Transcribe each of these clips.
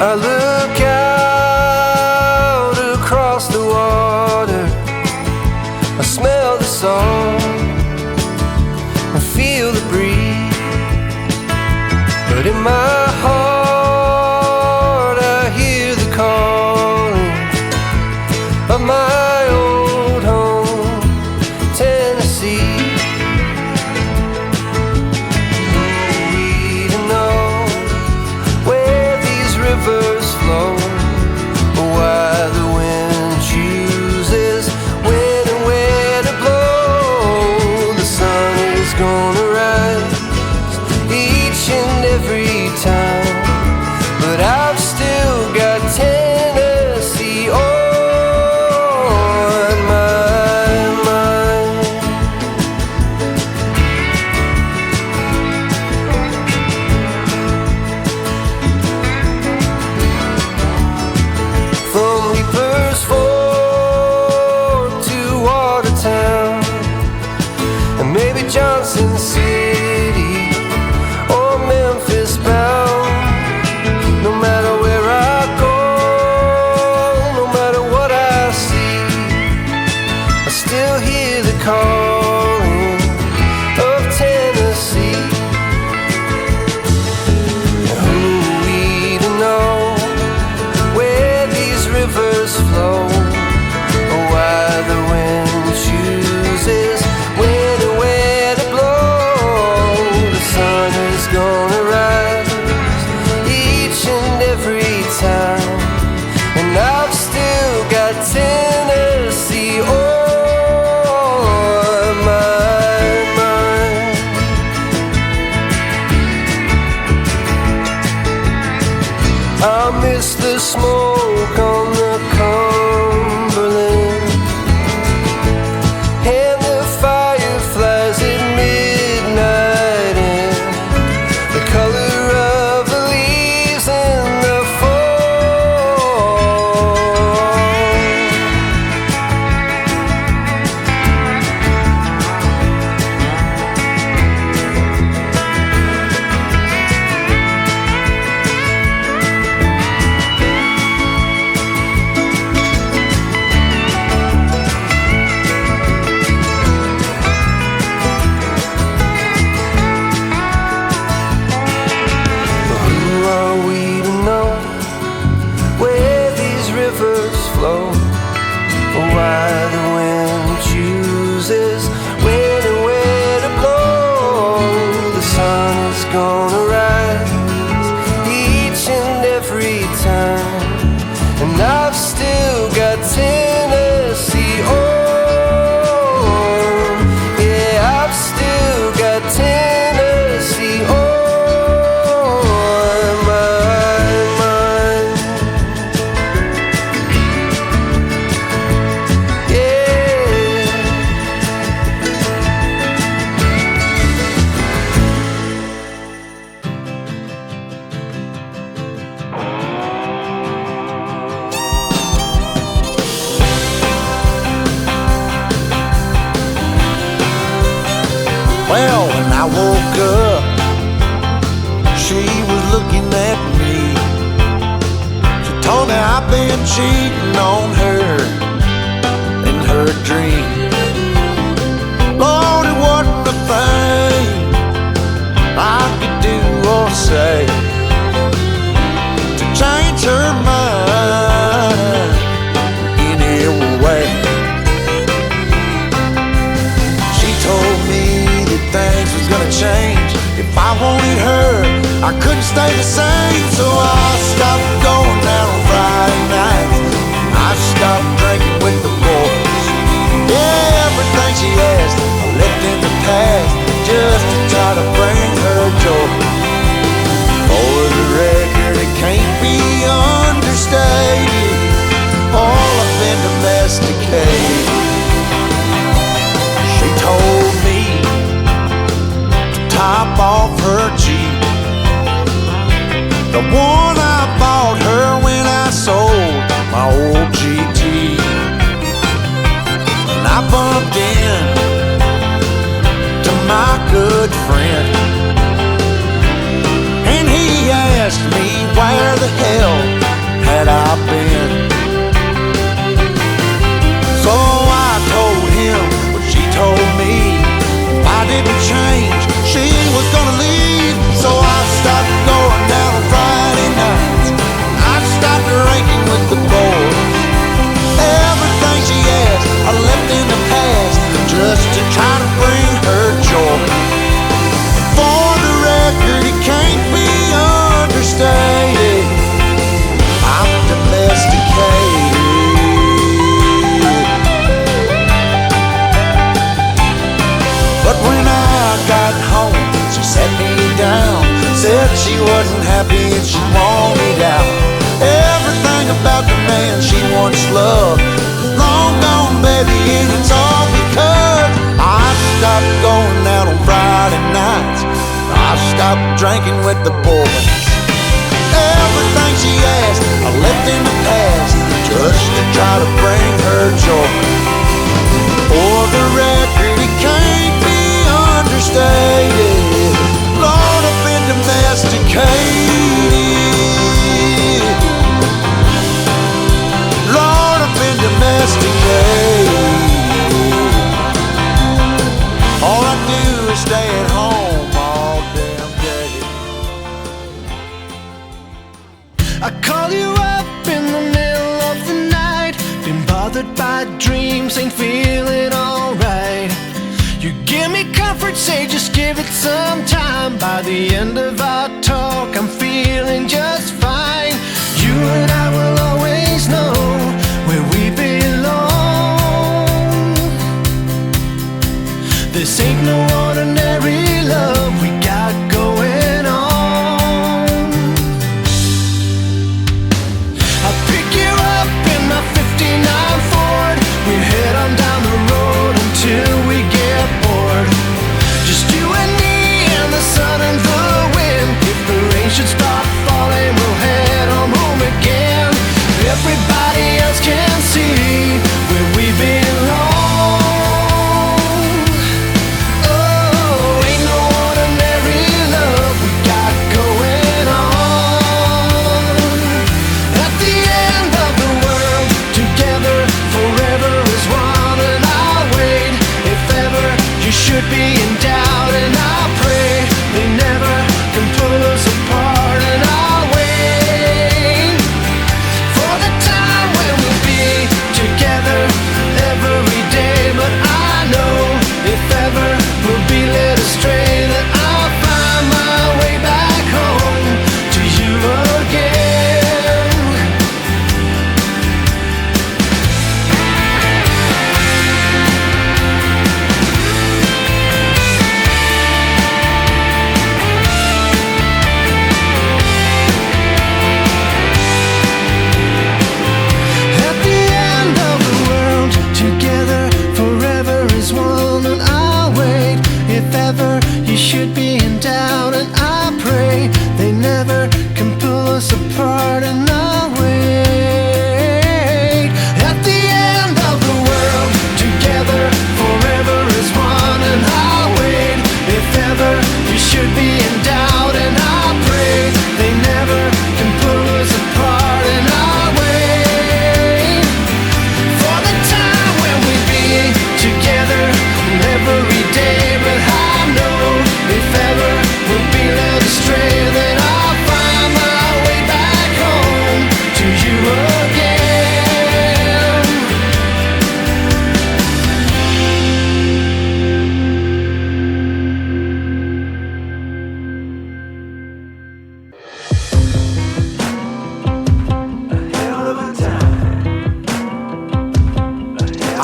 I look out across the water, I smell the salt and feel the breeze, but in my heart I hear the calling of my old home, Tennessee. We don't know where these rivers flow, or why the wind chooses when and where to blow. The sun is gonna rise each and every time, but I've still got Tennessee on my mind. From Leapers Ford to Watertown, and maybe Johnson City or Memphis bound. No matter where I go, no matter what I see, I still hear the calling of Tennessee. And who we to know where these rivers flow, or why the wind chooses when and where to blow. The sun is gonna rise each and every time, and I've still got Tennessee on my mind. I miss the smoke on the Cumberland and the fireflies at midnight, and the color of the leaves in the fall. But who are we to know where these rivers flow, or why the wind chooses when and where to blow? The sun is gonna rise each and every time, and I've still got Tennessee on. Yeah, I've still got Tennessee on my mind. Yeah. Well, when I woke up, she was looking at me. She told me I've been cheating on her in her dream. Lord, it wasn't a thing I could do or say to change her mind in any way. She told me that things was gonna change if I wanted her. I couldn't stay the same, so I stopped going out on Friday nights. I stopped drinking with the boys. Yeah, everything she asked I left in the past, just to try to bring her joy. For the record, it can't be understated, all I've been domesticated. She told me to top off her Jeep, the one she wasn't happy and she wanted out. Everything about the man she once loved is long gone, baby, and it's all because I stopped going out on Friday nights. I stopped drinking with the boys. Everything she asked, I left in the past just to try to bring her joy. For the record, it can't be understated, Lord, I've been domesticated. Lord, I've been domesticated. All I do is stay at home all damn day. I call you up in the middle of the night, been bothered by dreams, ain't feeling alright. You give me comfort, say just give it some time. By the end of our talk, I'm feeling just fine. You and I will always know where we belong. This ain't no ordinary love we got going on. I'll pick you up in my 59 Ford. We head on down the road until we get bored. Just you and me and the sun and the wind. If the rain should start falling, we'll head home again. Everybody else can see where we belong. Oh, ain't no ordinary love we got going on. At the end of the world, together forever is one, and I'll wait if ever you should be in doubt, and I'll pray they never can pull us apart, and I'll wait for the time when we'll be together every day. But I know if ever we'll be led astray, that I'll find my way back home to you again. At the end of the world, together forever is one, and I'll wait if ever you should be in doubt, and I pray they never can pull us apart, and I'll wait. At the end of the world, together forever is one, and I'll wait if ever you should be in doubt, and I pray they never can pull us apart, and I'll wait for the time when we be together every day. But I know if ever we'll be led astray, then I'll find my way back home to you again.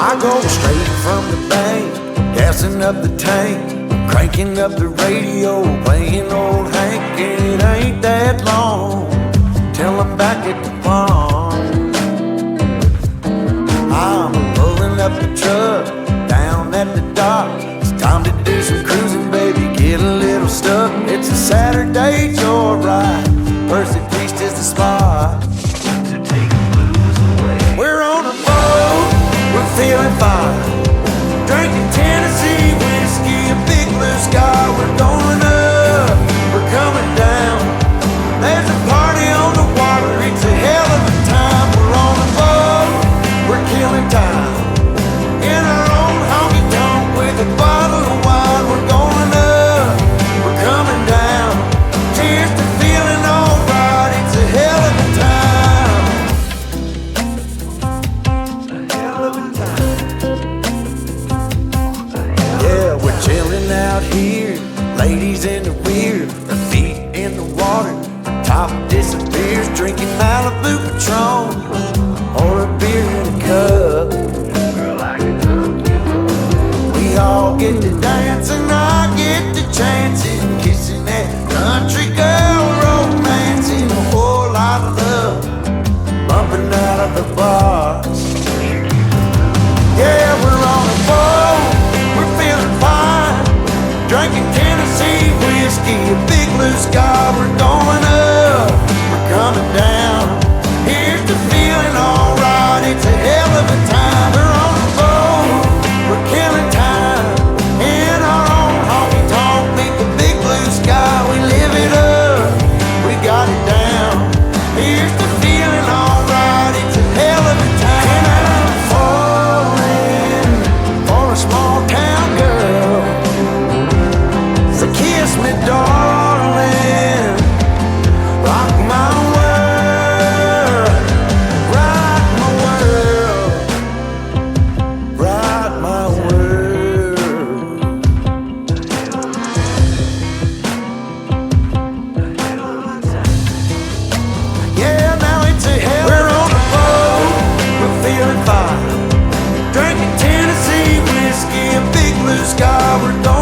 I go straight from the bank, gassing up the tank, cranking up the radio, playing old Hank, and it ain't that long till I'm back at the pond. I'm pulling up the truck down at the dock. It's time to do some cruising, baby, get a little stuck. It's a Saturday joyride, Percy Priest is the spot. We're on a boat, we're feeling fine, drinking Tennessee whiskey, a big blue sky. We're going up, we're coming down. There's a party on the water, it's a hell of a time. We're on a boat, we're killing time, in our own honky tonk with a bottle of wine. We're going up, we're coming down. Cheers to feeling alright, it's a hell of a time. Yeah, we're chilling out here, ladies in the rear, our feet in the water, our top disappears, drinking Malibu Patron or a beer in a cup. We all get to dance and I get to chance it, kissing that country girl whiskey, a big blue sky. We're going up, we're coming down. Here's the feeling, alright. It's a hell of a time. We're on a boat, we're killing time. In our own honky tonk, beat the big blue sky. We live it up, we got it down. Here's the feeling, alright. It's a hell of a time. And I'm falling for a small town girl. So kiss me, darling. Rock my world, rock my world, rock my world. Yeah, now it's a hell. We're on a boat, we're feeling fine. Drinking Tennessee whiskey, a big blue sky. We're going